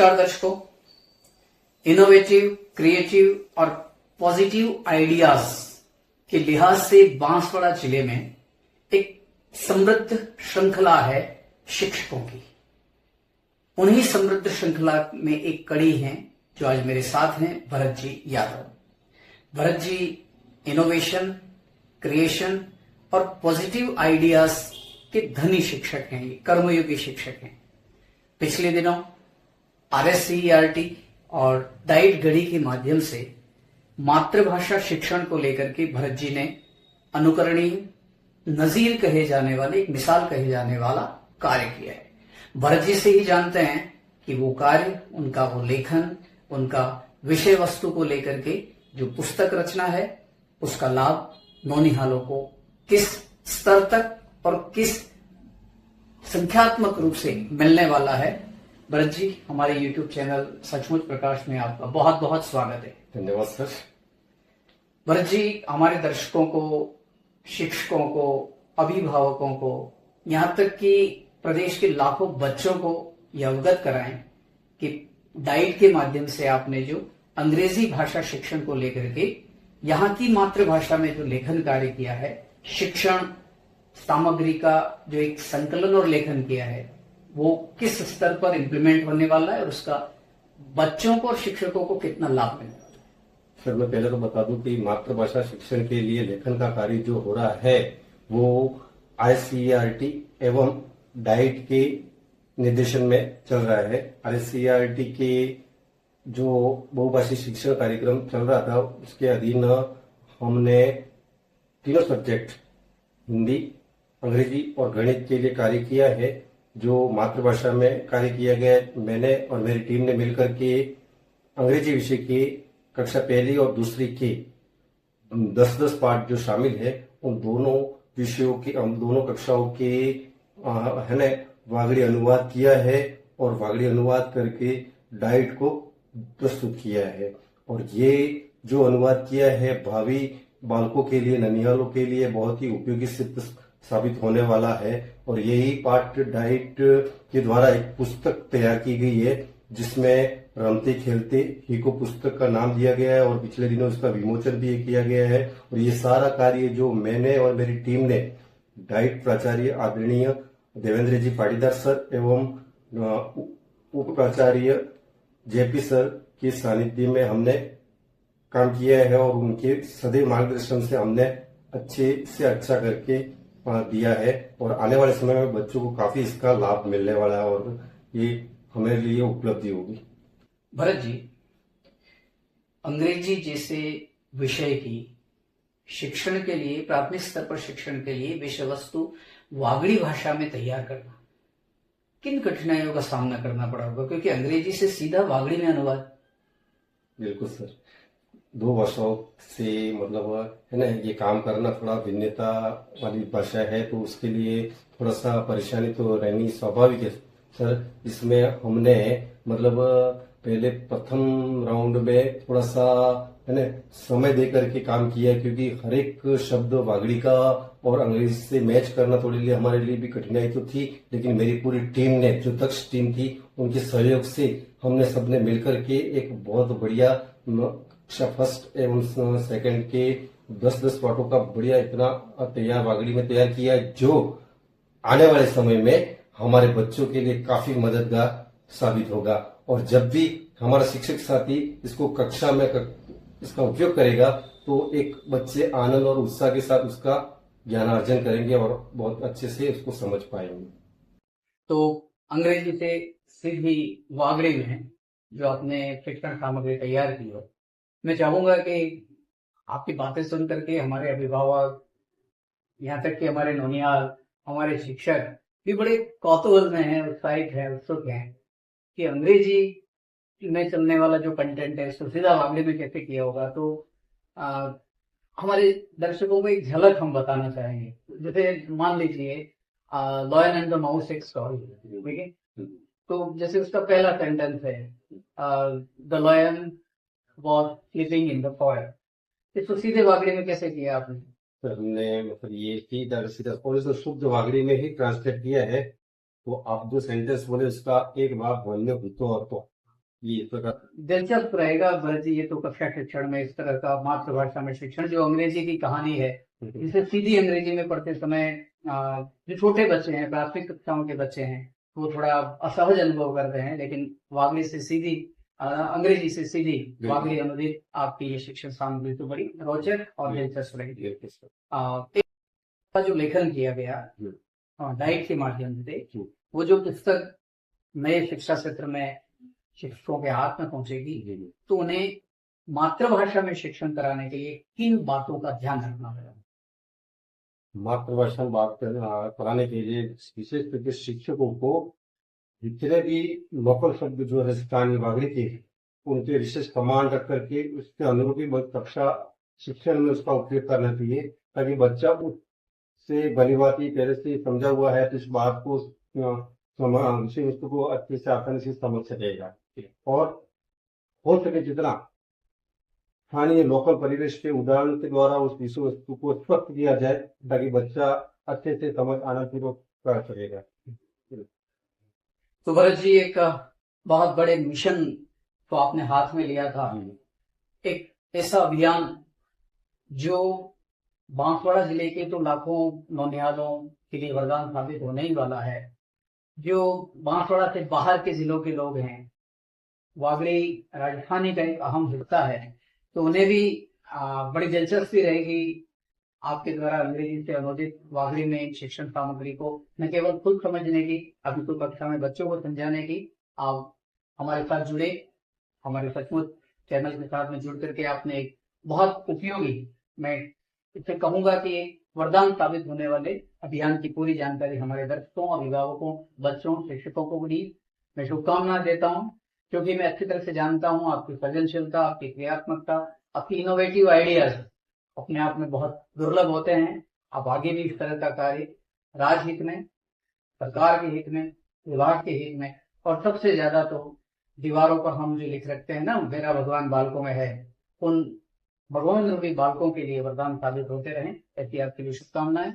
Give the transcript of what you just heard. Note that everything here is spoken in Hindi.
नमस्कार दर्शकों। इनोवेटिव, क्रिएटिव और पॉजिटिव आइडियाज के लिहाज से बांसवाड़ा जिले में एक समृद्ध श्रृंखला है शिक्षकों की। उन्हीं समृद्ध श्रृंखला में एक कड़ी है जो आज मेरे साथ हैं, भरत जी यादव। भरत जी इनोवेशन, क्रिएशन और पॉजिटिव आइडियाज के धनी शिक्षक हैं, कर्मयोगी शिक्षक हैं। पिछले दिनों RSCERT और डाइट घड़ी के माध्यम से मातृभाषा शिक्षण को लेकर के भरत जी ने अनुकरणीय, नजीर कहे जाने वाले, एक मिसाल कहे जाने वाला कार्य किया है। भरत जी से ही जानते हैं कि वो कार्य, उनका वो लेखन, उनका विषय वस्तु को लेकर के जो पुस्तक रचना है, उसका लाभ नौनिहालों को किस स्तर तक और किस संख्यात्मक रूप से मिलने वाला है। भरत जी, हमारे YouTube चैनल सचमुच प्रकाश में आपका बहुत बहुत स्वागत है। धन्यवाद सर। भरत जी, हमारे दर्शकों को, शिक्षकों को, अभिभावकों को, यहाँ तक कि प्रदेश के लाखों बच्चों को यह अवगत कराएं कि डाइट के माध्यम से आपने जो अंग्रेजी भाषा शिक्षण को लेकर के यहाँ की मातृभाषा में जो लेखन कार्य किया है, शिक्षण सामग्री का जो एक संकलन और लेखन किया है, वो किस स्तर पर इम्प्लीमेंट होने वाला है और उसका बच्चों को और शिक्षकों को कितना लाभ मिलने वाला है? सर, मैं पहले तो बता दूं कि मातृभाषा शिक्षण के लिए लेखन का कार्य जो हो रहा है वो ICERT एवं डाइट के निर्देशन में चल रहा है। ICERT के जो बहुभाषी शिक्षण कार्यक्रम चल रहा था, उसके अधीन हमने तीनों सब्जेक्ट हिंदी, अंग्रेजी और गणित के लिए कार्य किया है। जो मातृभाषा में कार्य किया गया, मैंने और मेरी टीम ने मिलकर के अंग्रेजी विषय के कक्षा पहली और दूसरी के 10-10 पाठ जो शामिल है, उन दोनों विषयों के, दोनों कक्षाओं के है न वागड़ी अनुवाद किया है और वागड़ी अनुवाद करके डाइट को प्रस्तुत किया है। और ये जो अनुवाद किया है भावी बालकों के लिए, ननिहालों के लिए बहुत ही उपयोगी सिद्ध साबित होने वाला है। और यही पाठ डाइट के द्वारा एक पुस्तक तैयार की गई है जिसमें रमते खेलते ही को पुस्तक का नाम दिया गया है और पिछले दिनों इसका विमोचन भी किया गया है। और ये सारा कार्य जो मैंने और मेरी टीम ने डाइट प्राचार्य आदरणीय देवेंद्र जी पाटीदार सर एवं उप प्राचार्य JP सर के सानिध्य में हमने काम किया है और उनके सदैव मार्गदर्शन से हमने अच्छे से अच्छा करके दिया है। और आने वाले समय में बच्चों को काफी इसका लाभ मिलने वाला है और ये हमारे लिए उपलब्धि होगी। भरत जी, अंग्रेजी जैसे विषय की शिक्षण के लिए, प्राथमिक स्तर पर शिक्षण के लिए विषय वस्तु वागड़ी भाषा में तैयार करना, किन कठिनाइयों का सामना करना पड़ा होगा? क्योंकि अंग्रेजी से सीधा वागड़ी में अनुवाद। बिल्कुल सर, 2 भाषाओं से मतलब है ना, ये काम करना थोड़ा भिन्नता वाली भाषा है, तो उसके लिए थोड़ा सा परेशानी तो रहनी स्वाभाविक है सर। इसमें हमने मतलब पहले प्रथम राउंड में थोड़ा सा है ना समय दे करके काम किया है, क्योंकि हर एक शब्द वागड़ी का और अंग्रेजी से मैच करना थोड़े लिए हमारे लिए भी कठिनाई तो थी। लेकिन मेरी पूरी टीम ने, जो दक्ष टीम थी, उनके सहयोग से हमने सबने मिलकर के एक बहुत बढ़िया कक्षा फर्स्ट एवं सेकंड के 10-10 पाठों का बढ़िया इतना तैयार वागड़ी में तैयार किया है, जो आने वाले समय में हमारे बच्चों के लिए काफी मददगार साबित होगा। और जब भी हमारा शिक्षक साथी इसको कक्षा में इसका उपयोग करेगा तो एक बच्चे आनंद और उत्साह के साथ उसका ज्ञानार्जन करेंगे और बहुत अच्छे से उसको समझ पाएंगे। तो अंग्रेजी से सीधी वागड़ी में जो आपने शिक्षण सामग्री तैयार की हो, मैं चाहूंगा कि आपकी बातें सुन करके हमारे अभिभावक, यहाँ तक कि हमारे नौनिहाल, हमारे शिक्षक भी बड़े कौतूहल में हैं, उत्साहित हैं, उत्सुक हैं कि अंग्रेजी में चलने वाला जो कंटेंट है उसको सीधा वागड़ी में कैसे किया होगा। तो हमारे दर्शकों को एक झलक हम बताना चाहेंगे। जैसे मान लीजिए लॉयन एंड द माउस एक स्टोरी, ठीक है? तो जैसे उसका पहला सेंटेंस है the lion was sleeping in the forest, इसको सीधे वागड़ी में कैसे किया आपने? तो हमने मतलब ये सीधा सीधा और इसको शुद्ध वागड़ी में ही ट्रांसलेट किया है। तो आप जो सेंटेंस बोले उसका एक भाग बोलने हो तो ये इस प्रकार दिलचस्प रहेगा भरत जी, ये तो कक्षा शिक्षण में इस तरह का मातृभाषा में शिक्षण, जो अंग्रेजी की कहानी है, जिसे सीधी अंग्रेजी में पढ़ते समय जो छोटे बच्चे हैं, प्राथमिक कक्षाओं के बच्चे हैं, वो थोड़ा असहज अनुभव कर रहे हैं, लेकिन वागली से सीधी अंग्रेजी से सीधी वागली अनुदित आपकी ये शिक्षण सामग्री तो बड़ी रोचक और दिलचस्प रहेगी। का जो लेखन किया गया डाइट के माध्यम से, वो जो पुस्तक नए शिक्षा क्षेत्र में शिक्षकों के हाथ में पहुंचेगी, तो उन्हें मातृभाषा में शिक्षण कराने के लिए किन बातों का ध्यान रखना होगा? मातृभाषा में बात कराने के लिए विशेष करके शिक्षकों को जितने भी लोकल शब्द जो है स्थानीय वागड़ी के, उनके विशेष कमांड रख करके उसके अनुरूपी कक्षा शिक्षण में उसका उपयोग करना चाहिए, ताकि बच्चा उससे भली भांति पहले से समझा हुआ है तो इस बात को विषय वस्तु को अच्छे से आसानी से समझ सकेगा। और हो सके जितना स्थानीय लोकल परिवेश के उदाहरण के द्वारा उस विषय वस्तु को स्पष्ट किया जाए, ताकि बच्चा अच्छे से समझ आनंदपूर्वक कर सकेगा। तो भरत जी, एक बहुत बड़े मिशन तो आपने हाथ में लिया था, एक ऐसा अभियान जो बांसवाड़ा जिले के तो लाखों नौनिहालों के लिए वरदान साबित होने ही वाला है। जो बांसवाड़ा से बाहर के जिलों के लोग हैं, वागड़ी राजस्थानी का एक अहम हिस्सा है, तो उन्हें भी बड़ी दिलचस्पी रहेगी आपके द्वारा अंग्रेजी से अनुदित वागड़ी में शिक्षण सामग्री को न केवल खुद समझने की, अभी तो कक्षा में बच्चों को समझाने की। आप हमारे साथ जुड़े, हमारे सचमुच चैनल के साथ में जुड़ करके आपने एक बहुत उपयोगी, मैं इससे कहूंगा कि वरदान साबित होने वाले अभियान की पूरी जानकारी हमारे दर्शकों, अभिभावकों, बच्चों, शिक्षकों को भी मैं शुभकामनाएं देता हूं, क्योंकि मैं अच्छी तरह से जानता हूं आपकी सृजनशीलता, आपकी क्रियात्मकता, आपकी इनोवेटिव आइडियाज अपने आप में बहुत दुर्लभ होते हैं। आप आगे भी इस तरह का कार्य राजहित में, सरकार के हित में, विभाग के हित में, और सबसे ज्यादा तो दीवारों पर हम जो लिख रखते हैं ना, मेरा भगवान बालकों में है, उन भगवान रूपी बालकों के लिए वरदान साबित होते रहें, ऐसी आपके लिए शुभकामनाएं।